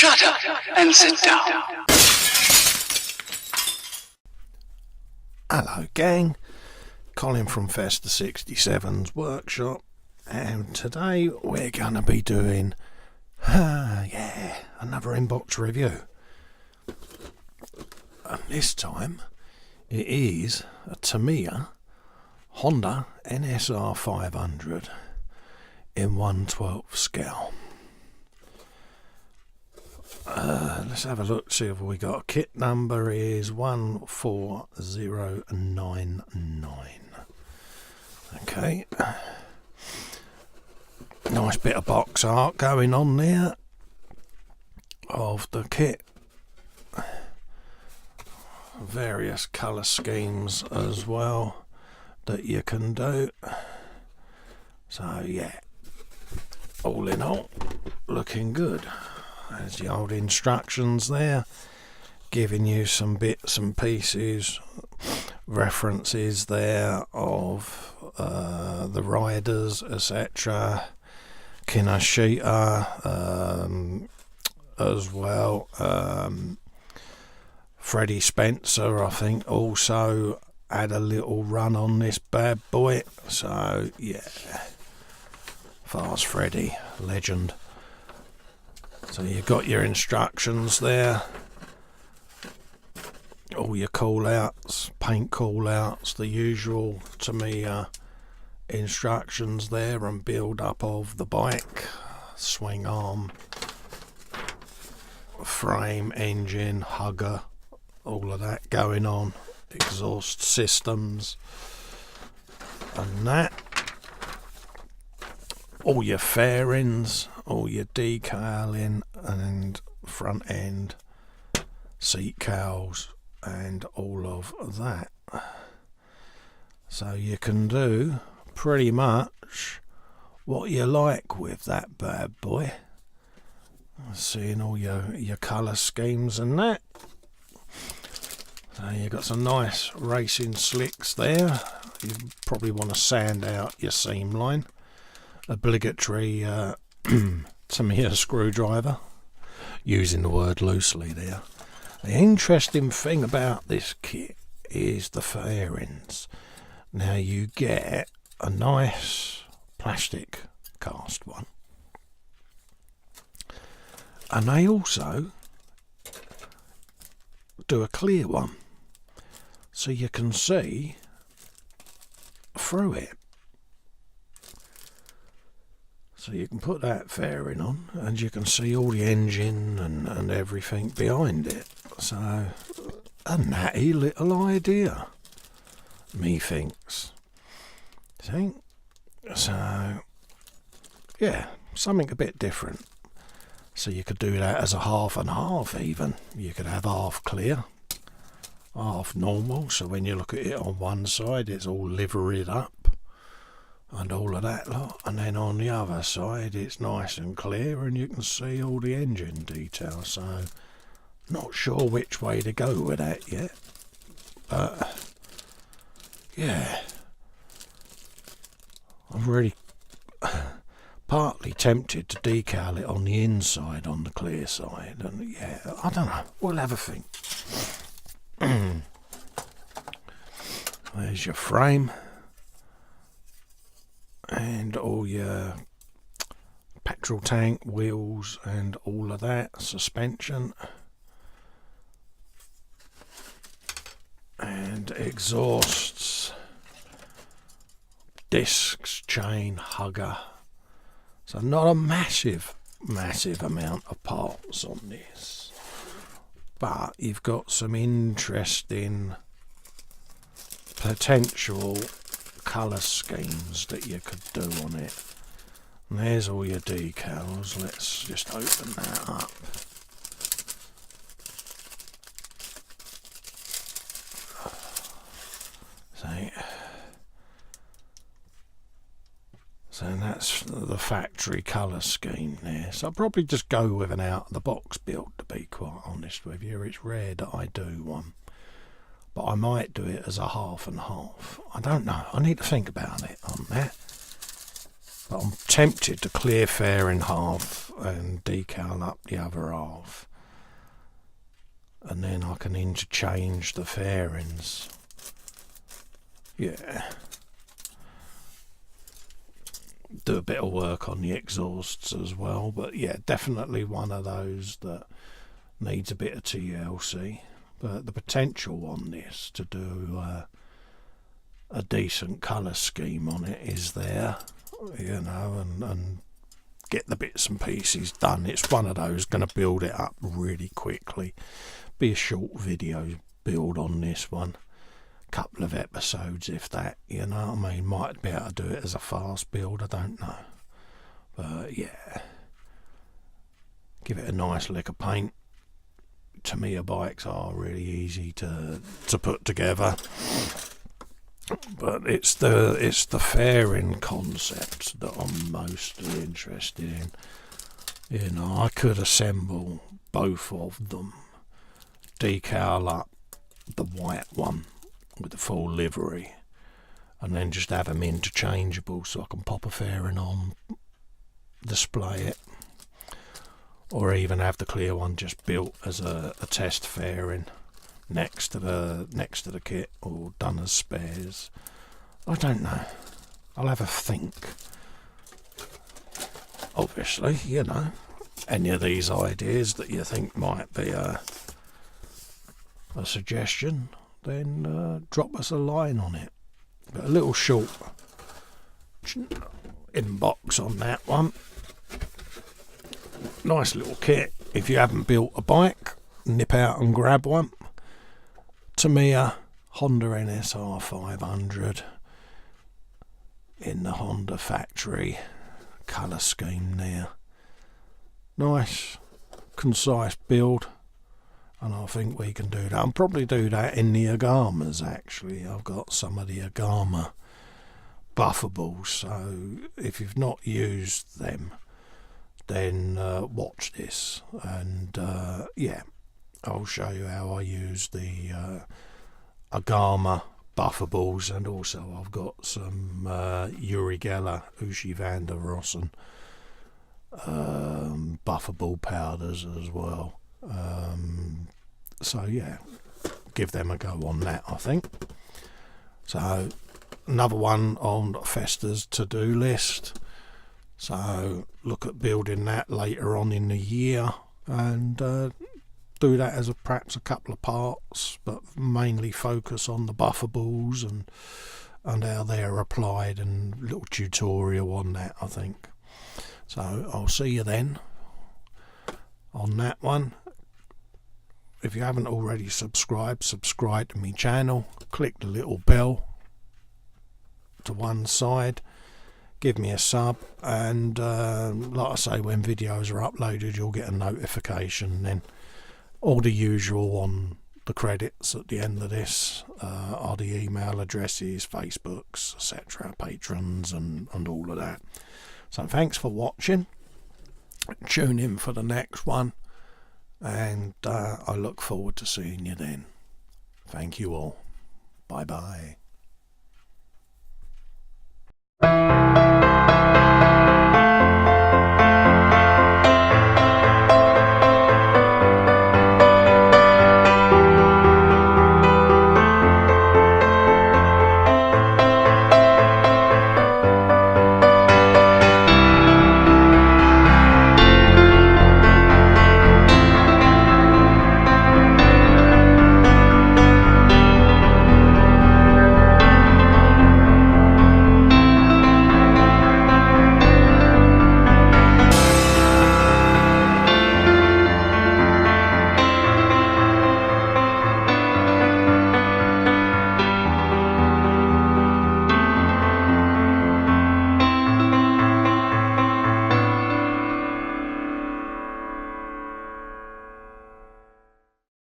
Shut up and sit down. Hello gang, Colin from Festa 67's workshop, and today we're going to be doing another inbox review. And this time it is a Tamiya Honda NSR500 in 1/12 scale. Let's have a look, see if we got a kit number is 14099. Okay, nice bit of box art going on there of the kit, various colour schemes as well that you can do. So yeah, all in all, looking good. There's the old instructions there, giving you some bits and pieces, references there of the riders, etc. Kinoshita as well. Freddie Spencer, I think, also had a little run on this bad boy. So yeah, Fast Freddie, legend. So you've got your instructions there, all your call outs, paint call outs, the usual Tamiya instructions there, and build up of the bike, swing arm, frame, engine, hugger, all of that going on, exhaust systems and that, all your fairings, all your decaling and front end seat cowls and all of that. So you can do pretty much what you like with that bad boy. Seeing all your colour schemes and that. So you've got some nice racing slicks there. You probably want to sand out your seam line. Obligatory Tamiya screwdriver, using the word loosely there. The interesting thing about this kit is the fairings. Now you get a nice plastic cast one, and they also do a clear one, so you can see through it. So you can put that fairing on and you can see all the engine and everything behind it. So a natty little idea, methinks. See? So yeah, something a bit different. So you could do that as a half and half even. You could have half clear, half normal, so when you look at it on one side it's all liveried up and all of that lot, and then on the other side it's nice and clear and you can see all the engine detail. So not sure which way to go with that yet, but yeah, I'm really partly tempted to decal it on the inside, on the clear side, and yeah, I don't know, we'll have a think. There's your frame and all your petrol tank, wheels and all of that, suspension and exhausts, discs, chain, hugger. So not a massive amount of parts on this, but you've got some interesting potential colour schemes that you could do on it. And there's all your decals. Let's just open that up. So that's the factory colour scheme there. So I'll probably just go with an out of the box build, to be quite honest with you. It's rare that I do one, but I might do it as a half and half. I don't know, I need to think about it on that. But I'm tempted to clear fair in half and decal up the other half, and then I can interchange the fairings. Yeah, do a bit of work on the exhausts as well, but yeah, definitely one of those that needs a bit of TLC. But the potential on this to do a decent colour scheme on it is there, you know, and get the bits and pieces done. It's one of those going to build it up really quickly. Be a short video build on this one, couple of episodes if that, you know what I mean. Might be able to do it as a fast build, I don't know, but yeah, give it a nice lick of paint. Tamiya bikes are really easy to put together, but it's the fairing concept that I'm mostly interested in. You know, I could assemble both of them, decal up the white one with the full livery, and then just have them interchangeable so I can pop a fairing on, display it, or even have the clear one just built as a test fairing next to the kit, or done as spares. I don't know, I'll have a think. Obviously, you know, any of these ideas that you think might be a suggestion, then drop us a line on it. But a little short inbox on that one. Nice little kit. If you haven't built a bike, nip out and grab one. Tamiya Honda NSR500 in the Honda factory colour scheme there. Nice, concise build, and I think we can do that. I'll probably do that in the Agamas actually. I've got some of the Agama buffables, so if you've not used them, then watch this, and yeah, I'll show you how I use the Agama buffables, and also I've got some Uri Geller, Ushi van der Rossen buffable powders as well. So yeah, give them a go on that, I think. So another one on Festa's to-do list, so look at building that later on in the year, and do that as perhaps a couple of parts, but mainly focus on the buffables and how they're applied, and little tutorial on that, I think. So I'll see you then on that one. If you haven't already subscribe to my channel, click the little bell to one side, give me a sub, and like I say, when videos are uploaded you'll get a notification. Then all the usual on the credits at the end of this are the email addresses, Facebooks, etc., patrons, and all of that. So thanks for watching. Tune in for the next one, and I look forward to seeing you then. Thank you all. Bye bye.